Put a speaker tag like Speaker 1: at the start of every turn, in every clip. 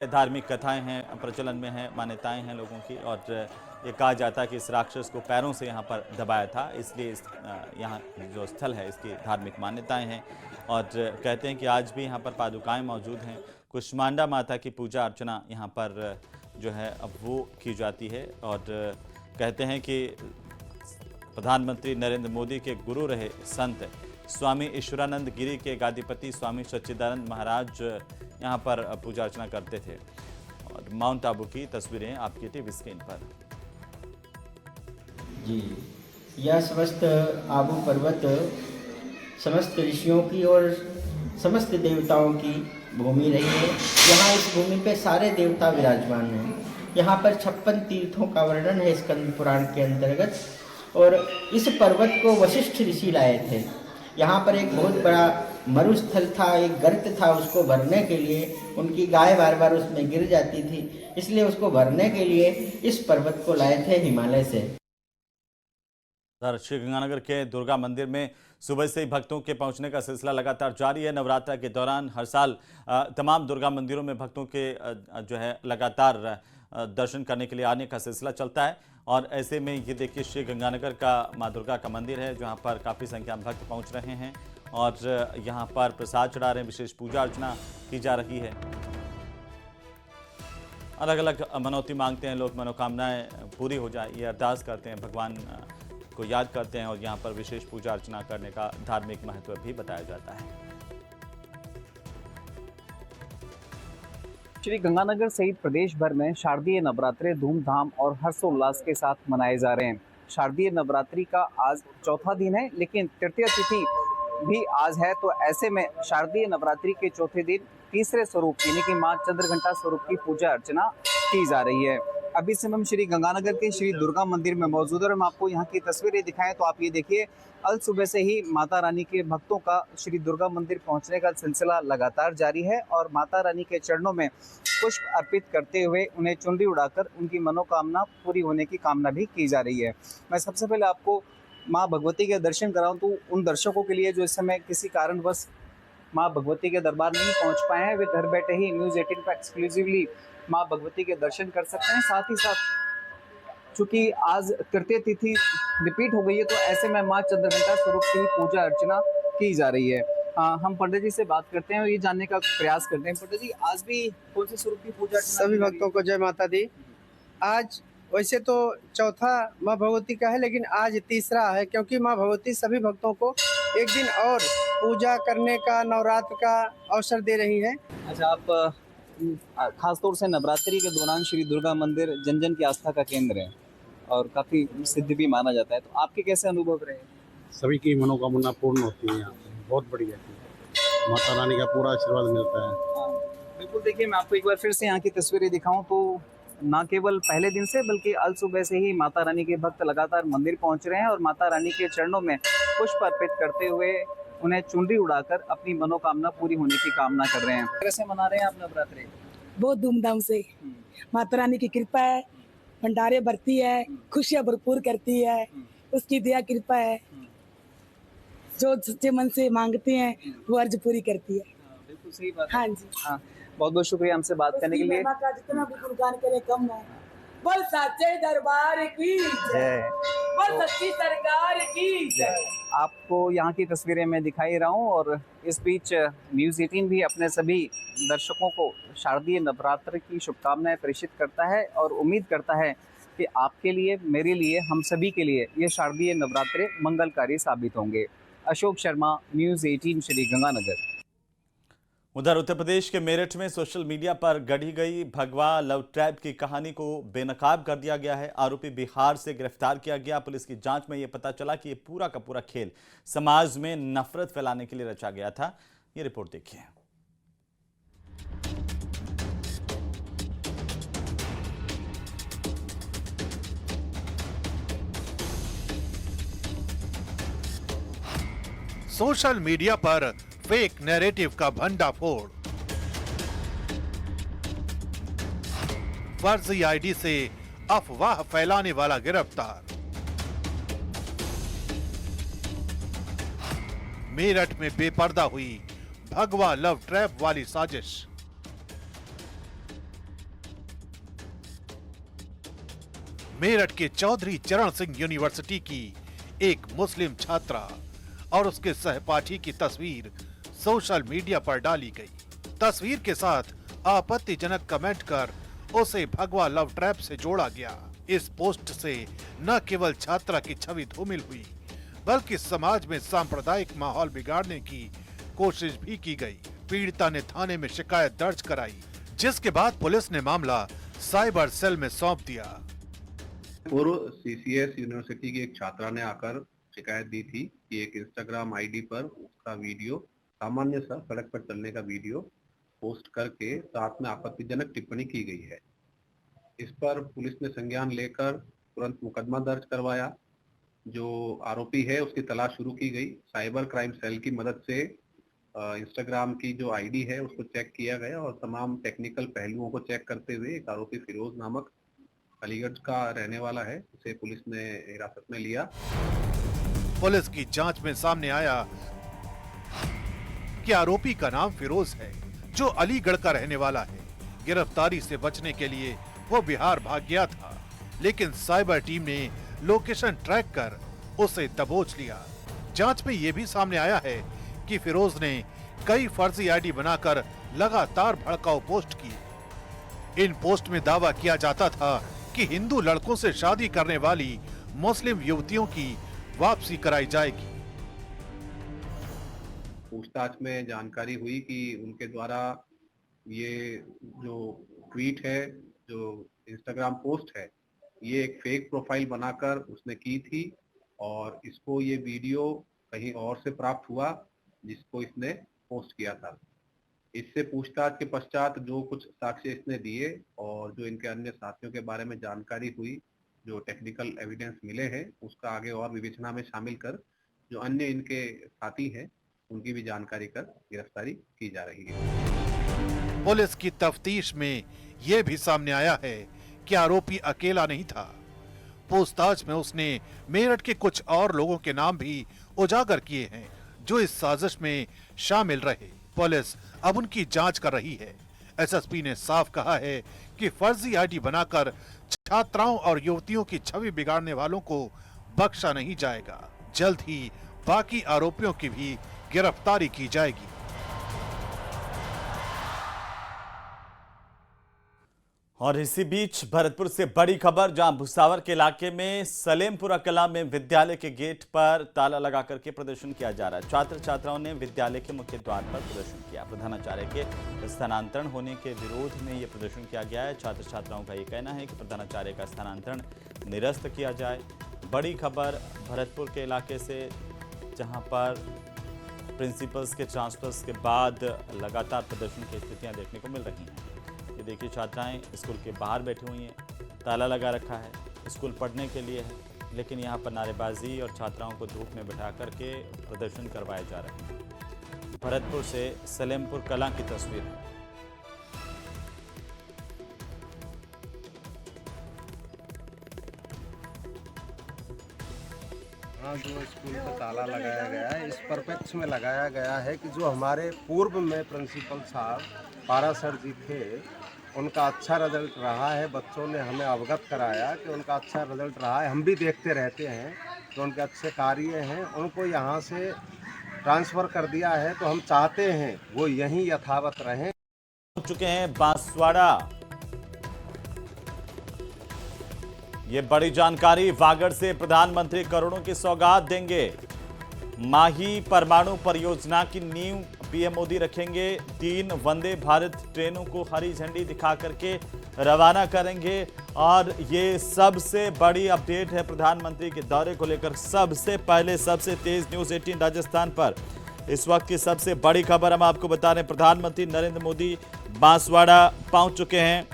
Speaker 1: धार्मिक कथाएं हैं, प्रचलन में हैं, मान्यताएं हैं लोगों की। और ये कहा जाता है कि इस राक्षस को पैरों से यहाँ पर दबाया था, इसलिए यहाँ जो स्थल है इसकी धार्मिक मान्यताएं हैं। और कहते हैं कि आज भी यहाँ पर पादुकाएं मौजूद हैं। कुष्मांडा माता की पूजा अर्चना यहाँ पर जो है अब वो की जाती है। और कहते हैं कि प्रधानमंत्री नरेंद्र मोदी के गुरु रहे संत स्वामी ईश्वरानंद गिरी के गादीपति स्वामी सच्चिदानंद महाराज यहाँ पर पूजा अर्चना करते थे। और माउंट आबू की तस्वीरें आपकी टीवी स्क्रीन पर।
Speaker 2: जी, यह समस्त आबू पर्वत समस्त ऋषियों की और समस्त देवताओं की भूमि रही है। यहाँ इस भूमि पे सारे देवता विराजमान हैं। यहाँ पर 56 तीर्थों का वर्णन है स्कंद पुराण के अंतर्गत। और इस पर्वत को वशिष्ठ ऋषि लाए थे। यहाँ पर एक बहुत बड़ा मरुस्थल था, एक गर्त था, उसको भरने के लिए उनकी गाय बार बार उसमें गिर जाती थी, इसलिए उसको भरने के लिए इस पर्वत को लाए थे हिमालय से।
Speaker 1: श्री गंगानगर के दुर्गा मंदिर में सुबह से ही भक्तों के पहुंचने का सिलसिला लगातार जारी है। नवरात्र के दौरान हर साल तमाम दुर्गा मंदिरों में भक्तों के जो है लगातार दर्शन करने के लिए आने का सिलसिला चलता है। और ऐसे में ये देखिए श्री गंगानगर का माँ दुर्गा का मंदिर है, जहां पर काफ़ी संख्या में भक्त पहुंच रहे हैं और यहां पर प्रसाद चढ़ा रहे हैं, विशेष पूजा अर्चना की जा रही है। अलग अलग मनौती मांगते हैं लोग, मनोकामनाएं पूरी हो जाए ये अरदास करते हैं, भगवान को याद करते हैं। और यहाँ पर विशेष पूजा अर्चना करने का धार्मिक महत्व भी बताया जाता है।
Speaker 3: श्री गंगानगर सहित प्रदेश भर में शारदीय नवरात्रे धूमधाम और हर्षोल्लास के साथ मनाए जा रहे हैं। शारदीय नवरात्रि का आज चौथा दिन है, लेकिन तृतीय तिथि भी आज है। तो ऐसे में शारदीय नवरात्रि के चौथे दिन तीसरे स्वरूप यानी कि मां चंद्रघंटा स्वरूप की पूजा अर्चना की जा रही है। अभी से हम श्री गंगानगर के श्री दुर्गा मंदिर में मौजूद है और हम आपको यहाँ की तस्वीरें दिखाएं तो आप ये देखिए, अल सुबह से ही माता रानी के भक्तों का श्री दुर्गा मंदिर पहुंचने का सिलसिला लगातार जारी है। और माता रानी के चरणों में पुष्प अर्पित करते हुए उन्हें चुनरी उड़ाकर उनकी मनोकामना पूरी होने की कामना भी की जा रही है। मैं सबसे पहले आपको माँ भगवती के दर्शन कराऊं तो उन दर्शकों के लिए जो इस समय किसी कारणवश माँ भगवती के दरबार नहीं पहुंच पाए हैं, वे घर बैठे ही न्यूज़ 18 पर एक्सक्लूसिवली माँ भगवती के दर्शन कर सकते हैं। साथ ही साथ चूंकि आज तृतीय तिथि रिपीट हो गई है, तो ऐसे में माँ चंद्रघंटा स्वरूप की पूजा अर्चना की जा रही है। हम पंडित जी से बात करते हैं और ये जानने का प्रयास करते हैं। पंडित जी, आज भी कौन से स्वरूप की पूजा अर्चना?
Speaker 4: सभी भक्तों को जय माता दी। आज वैसे तो चौथा माँ भगवती का है, लेकिन आज तीसरा है, क्योंकि माँ भगवती सभी भक्तों को एक दिन और पूजा करने का, नवरात्र का अवसर दे रही है।
Speaker 3: अच्छा, आप खासतौर से नवरात्रि के दौरान श्री दुर्गा मंदिर जन जन की आस्था का केंद्र है और काफ़ी सिद्ध भी माना जाता है, तो आपके कैसे अनुभव रहे?
Speaker 5: सभी की मनोकामना पूर्ण होती है यहाँ पे, बहुत बढ़िया है, माता रानी का पूरा आशीर्वाद मिलता है।
Speaker 3: बिल्कुल, देखिए मैं आपको एक बार फिर से यहाँ की तस्वीरें दिखाऊं तो ना केवल पहले दिन से बल्कि अल सुबह से ही माता रानी के भक्त लगातार मंदिर पहुँच रहे हैं और माता रानी के चरणों में पुष्प अर्पित करते हुए उन्हें चुनरी उड़ाकर अपनी मनोकामना पूरी होने की कामना कर रहे हैं। कैसे मना रहे हैं आप नवरात्रि?
Speaker 6: बहुत धूमधाम से। माता रानी की कृपा है, भंडारे भरती है, खुशियाँ भरपूर करती है, उसकी दया कृपा है। जो सच्चे मन से मांगते हैं वो अर्ज पूरी करती है।
Speaker 3: बिल्कुल सही बात।
Speaker 6: हाँ जी,
Speaker 3: हाँ, बहुत बहुत शुक्रिया हमसे बात करने के लिए।
Speaker 6: जितना भी गुणगान करे कम है। बोल सच्चे दरबार की जय, बोल सच्ची सरकार की जय।
Speaker 3: आपको यहाँ की तस्वीरें मैं दिखाई रहा हूँ और इस बीच न्यूज़ 18 भी अपने सभी दर्शकों को शारदीय नवरात्र की शुभकामनाएं प्रेषित करता है और उम्मीद करता है कि आपके लिए, मेरे लिए, हम सभी के लिए ये शारदीय नवरात्रे मंगलकारी साबित होंगे। अशोक शर्मा, न्यूज़ 18, श्री गंगानगर।
Speaker 1: उधर उत्तर प्रदेश के मेरठ में सोशल मीडिया पर गढ़ी गई भगवा लव ट्रैप की कहानी को बेनकाब कर दिया गया है। आरोपी बिहार से गिरफ्तार किया गया। पुलिस की जांच में यह पता चला कि यह पूरा का पूरा खेल समाज में नफरत फैलाने के लिए रचा गया था। ये रिपोर्ट देखिए।
Speaker 7: सोशल मीडिया पर फेक नैरेटिव का भंडाफोड़। फर्जी आईडी से अफवाह फैलाने वाला गिरफ्तार। मेरठ में बेपर्दा हुई भगवा लव ट्रैप वाली साजिश। मेरठ के चौधरी चरण सिंह यूनिवर्सिटी की एक मुस्लिम छात्रा और उसके सहपाठी की तस्वीर सोशल मीडिया पर डाली गई। तस्वीर के साथ आपत्तिजनक कमेंट कर उसे भगवा लव ट्रैप से जोड़ा गया। इस पोस्ट से न केवल छात्रा की छवि धूमिल हुई, बल्कि समाज में सांप्रदायिक माहौल बिगाड़ने की कोशिश भी की गई। पीड़िता ने थाने में शिकायत दर्ज कराई, जिसके बाद पुलिस ने मामला साइबर सेल में सौंप दिया।
Speaker 8: पूर्व सीसीएस यूनिवर्सिटी की एक छात्रा ने आकर शिकायत दी थी कि एक इंस्टाग्राम आईडी पर उसका वीडियो, सामान्य सा सड़क पर चलने का वीडियो पोस्ट करके साथ में आपत्तिजनक टिप्पणी की गई है। इस पर पुलिस ने संज्ञान लेकर तुरंत मुकदमा दर्ज करवाया। जो आरोपी है उसकी तलाश शुरू की गई। साइबर क्राइम सेल की मदद से इंस्टाग्राम की जो आईडी है उसको चेक किया गया और तमाम टेक्निकल पहलुओं को चेक करते हुए एक आरोपी फिरोज नामक अलीगढ़ का रहने वाला है, उसे पुलिस ने हिरासत में लिया।
Speaker 7: पुलिस की जांच में सामने आया कि आरोपी का नाम फिरोज है, जो अलीगढ़ का रहने वाला है। गिरफ्तारी से बचने के लिए वो बिहार भाग गया था, लेकिन साइबर टीम ने लोकेशन ट्रैक कर उसे दबोच लिया। जांच में ये भी सामने आया है कि फिरोज ने कई फर्जी आईडी बनाकर लगातार भड़काऊ पोस्ट की। इन पोस्ट में दावा किया जाता था कि हिंदू लड़कों से शादी करने वाली मुस्लिम युवतियों की वापसी कराई जाएगी।
Speaker 8: पूछताछ में जानकारी हुई कि उनके द्वारा ये जो ट्वीट है, जो इंस्टाग्राम पोस्ट है, ये एक फेक प्रोफाइल बनाकर उसने की थी और इसको ये वीडियो कहीं और से प्राप्त हुआ जिसको इसने पोस्ट किया था। इससे पूछताछ के पश्चात जो कुछ साक्ष्य इसने दिए और जो इनके अन्य साथियों के बारे में जानकारी हुई, जो टेक्निकल एविडेंस मिले हैं, उसका आगे और विवेचना में शामिल कर जो अन्य इनके साथी हैं उनकी भी जानकारी कर गिरफ्तारी की जा रही है।
Speaker 7: पुलिस की तफ्तीश में ये भी सामने आया है कि आरोपी अकेला नहीं था। पूछताछ में उसने मेरठ के कुछ और लोगों के नाम भी उजागर किए हैं जो इस साजिश में शामिल रहे। पुलिस अब उनकी जांच कर रही है। एसएसपी ने साफ कहा है कि फर्जी आईडी बनाकर छात्राओं और युवतियों की छवि बिगाड़ने वालों को बख्शा नहीं जाएगा। जल्द ही बाकी आरोपियों की भी गिरफ्तारी की जाएगी।
Speaker 1: और इसी बीच भरतपुर से बड़ी खबर, जहां भुसावर के इलाके में सलेमपुरा कला में विद्यालय के गेट पर ताला लगा करके प्रदर्शन किया जा रहा है। छात्र छात्राओं ने विद्यालय के मुख्य द्वार पर प्रदर्शन किया। प्रधानाचार्य के स्थानांतरण होने के विरोध में यह प्रदर्शन किया गया है। छात्र छात्राओं का ये कहना है कि प्रधानाचार्य का स्थानांतरण निरस्त किया जाए। बड़ी खबर भरतपुर के इलाके से, जहाँ पर प्रिंसिपल्स के ट्रांसफर्स के बाद लगातार प्रदर्शन की स्थितियाँ देखने को मिल रही हैं। ये देखिए, छात्राएं स्कूल के बाहर बैठी हुई हैं, ताला लगा रखा है, स्कूल पढ़ने के लिए है, लेकिन यहाँ पर नारेबाजी और छात्राओं को धूप में बैठा करके प्रदर्शन करवाए जा रहे हैं। भरतपुर से सलेमपुर कला की तस्वीर है।
Speaker 9: हाँ, जो स्कूल का ताला लगाया गया है, इस परिप्रेक्ष्य में लगाया गया है कि जो हमारे पूर्व में प्रिंसिपल साहब पारा सर जी थे, उनका अच्छा रिजल्ट रहा है। बच्चों ने हमें अवगत कराया कि उनका अच्छा रिजल्ट रहा है। हम भी देखते रहते हैं तो उनके अच्छे कार्य हैं। उनको यहाँ से ट्रांसफ़र कर दिया है, तो हम चाहते हैं वो यहीं यथावत रहें।
Speaker 1: चुके हैं बांसवाड़ा। ये बड़ी जानकारी, वागड़ से प्रधानमंत्री करोड़ों की सौगात देंगे। माही परमाणु परियोजना की नींव पीएम मोदी रखेंगे। 3 वंदे भारत ट्रेनों को हरी झंडी दिखा करके रवाना करेंगे। और ये सबसे बड़ी अपडेट है प्रधानमंत्री के दौरे को लेकर। सबसे पहले, सबसे तेज न्यूज़ 18 राजस्थान पर इस वक्त की सबसे बड़ी खबर हम आपको बता रहे हैं। प्रधानमंत्री नरेंद्र मोदी बांसवाड़ा पहुंच चुके हैं।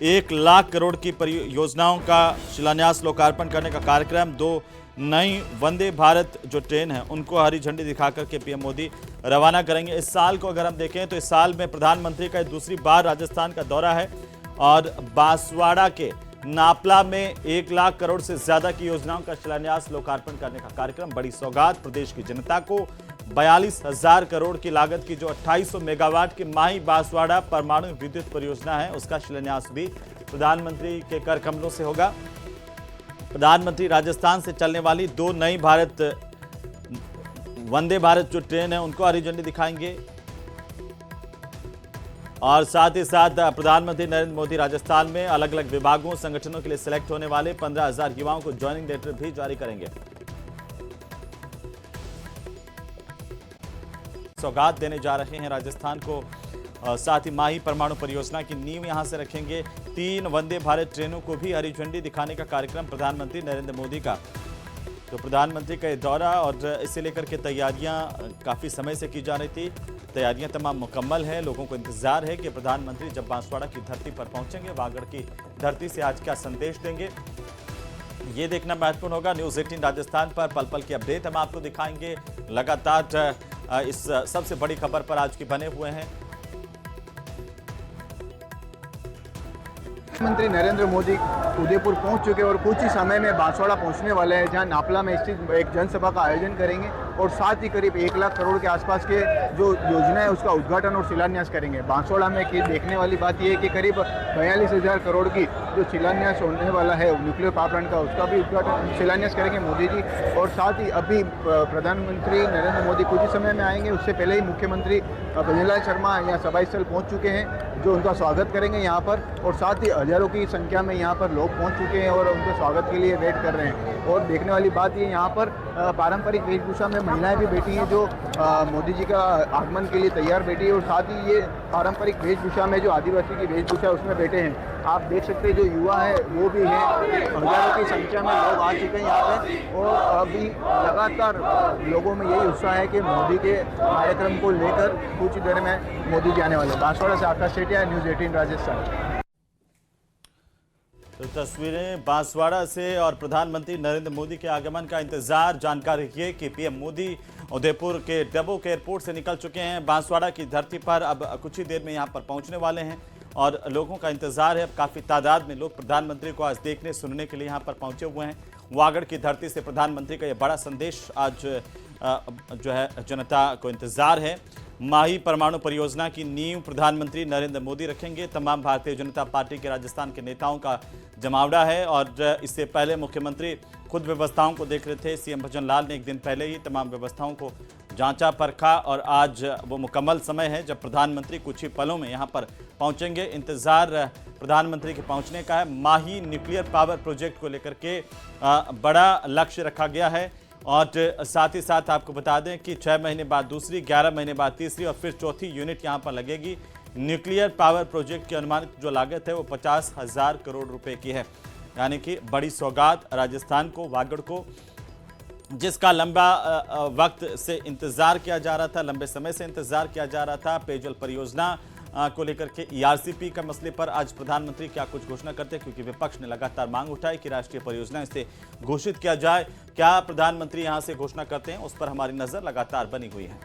Speaker 1: 1 लाख करोड़ की परियोजनाओं का शिलान्यास, लोकार्पण करने का कार्यक्रम। 2 नई वंदे भारत जो ट्रेन है उनको हरी झंडी दिखा करके पीएम मोदी रवाना करेंगे। इस साल को अगर हम देखें तो इस साल में प्रधानमंत्री का दूसरी बार राजस्थान का दौरा है और बांसवाड़ा के नापला में 1 लाख करोड़ से ज्यादा की योजनाओं का शिलान्यास, लोकार्पण करने का कार्यक्रम। बड़ी सौगात प्रदेश की जनता को। 42,000 करोड़ की लागत की जो 2800 मेगावाट की माही बांसवाड़ा परमाणु विद्युत परियोजना है, उसका शिलान्यास भी प्रधानमंत्री के कर कमलों से होगा। प्रधानमंत्री राजस्थान से चलने वाली 2 नई वंदे भारत जो ट्रेन है उनको हरी झंडी दिखाएंगे। और साथ ही साथ प्रधानमंत्री नरेंद्र मोदी राजस्थान में अलग अलग विभागों संगठनों के लिए सिलेक्ट होने वाले 15,000 युवाओं को ज्वाइनिंग लेटर भी जारी करेंगे। सौगात देने जा रहे हैं राजस्थान को। साथ ही माही परमाणु परियोजना की नींव यहां से रखेंगे। 3 वंदे भारत ट्रेनों को भी हरी झंडी दिखाने का कार्यक्रम प्रधानमंत्री नरेंद्र मोदी का। तो प्रधानमंत्री का ये दौरा और इसे लेकर के तैयारियां काफ़ी समय से की जा रही थी। तैयारियां तमाम मुकम्मल है। लोगों को इंतजार है कि प्रधानमंत्री जब बांसवाड़ा की धरती पर पहुंचेंगे, वागड़ की धरती से आज क्या संदेश देंगे, ये देखना महत्वपूर्ण होगा। न्यूज़ 18 राजस्थान पर पल पल की अपडेट हम आपको दिखाएंगे। लगातार इस सबसे बड़ी खबर पर आज की बने हुए हैं।
Speaker 10: प्रधानमंत्री नरेंद्र मोदी उदयपुर पहुंच चुके और कुछ ही समय में बांसवाड़ा पहुंचने वाले हैं, जहां नापला में स्थित एक जनसभा का आयोजन करेंगे और साथ ही करीब 1 लाख करोड़ के आसपास के जो योजना है उसका उद्घाटन और शिलान्यास करेंगे। बांसवाड़ा में देखने वाली बात यह है कि करीब 42,000 करोड़ की जो शिलान्यास होने वाला है न्यूक्लियर पावर प्लांट का, उसका भी उद्घाटन शिलान्यास करेंगे मोदी जी। और साथ ही अभी प्रधानमंत्री नरेंद्र मोदी कुछ ही समय में आएंगे, उससे पहले ही मुख्यमंत्री भजनलाल शर्मा यहाँ सभा स्थल पहुँच चुके हैं, जो उनका स्वागत करेंगे यहाँ पर। और साथ ही हजारों की संख्या में यहाँ पर लोग पहुँच चुके हैं और उनके स्वागत के लिए वेट कर रहे हैं। और देखने वाली बात ये यहाँ पर पारंपरिक वेशभूषा में महिलाएं भी बैठी हैं, जो मोदी जी का आगमन के लिए तैयार बैठी है। और साथ ही ये पारंपरिक वेशभूषा में जो आदिवासी की वेशभूषा है उसमें बैठे हैं। आप देख सकते हैं जो युवा है वो भी हैं, हजारों की संख्या में लोग आ चुके हैं यहाँ पे। और अभी लगातार लोगों में यही उत्साह है कि मोदी के कार्यक्रम को लेकर कुछ ही देर में मोदी जी आने वाले। बांसवाड़ा से आकाश सेठिया, न्यूज़ 18 राजस्थान।
Speaker 1: तो तस्वीरें बांसवाड़ा से और प्रधानमंत्री नरेंद्र मोदी के आगमन का इंतजार। जानकारी ये कि पीएम मोदी उदयपुर के डबोक एयरपोर्ट से निकल चुके हैं। बांसवाड़ा की धरती पर अब कुछ ही देर में यहां पर पहुंचने वाले हैं और लोगों का इंतजार है। अब काफ़ी तादाद में लोग प्रधानमंत्री को आज देखने सुनने के लिए यहां पर पहुंचे हुए हैं। वागड़ की धरती से प्रधानमंत्री का यह बड़ा संदेश आज जो है जनता को इंतजार है। माही परमाणु परियोजना की नींव प्रधानमंत्री नरेंद्र मोदी रखेंगे। तमाम भारतीय जनता पार्टी के राजस्थान के नेताओं का जमावड़ा है और इससे पहले मुख्यमंत्री खुद व्यवस्थाओं को देख रहे थे। सीएम भजनलाल ने एक दिन पहले ही तमाम व्यवस्थाओं को जांचा परखा और आज वो मुकम्मल समय है जब प्रधानमंत्री कुछ ही पलों में यहां पर पहुंचेंगे। इंतजार प्रधानमंत्री के पहुंचने का है। माही न्यूक्लियर पावर प्रोजेक्ट को लेकर के बड़ा लक्ष्य रखा गया है और साथ ही साथ आपको बता दें कि 6 महीने बाद दूसरी, 11 महीने बाद तीसरी और फिर चौथी यूनिट यहां पर लगेगी। न्यूक्लियर पावर प्रोजेक्ट की अनुमानित जो लागत है वो 50,000 करोड़ रुपए की है, यानी कि बड़ी सौगात राजस्थान को, वागड़ को, जिसका लंबा वक्त से इंतजार किया जा रहा था, लंबे समय से इंतजार किया जा रहा था। पेयजल परियोजना को लेकर के ERCP का मसले पर आज प्रधानमंत्री क्या कुछ घोषणा करते हैं, क्योंकि विपक्ष ने लगातार मांग उठाई कि राष्ट्रीय परियोजना इसे घोषित किया जाए। क्या प्रधानमंत्री यहां से घोषणा करते हैं, उस पर हमारी नजर लगातार बनी हुई है।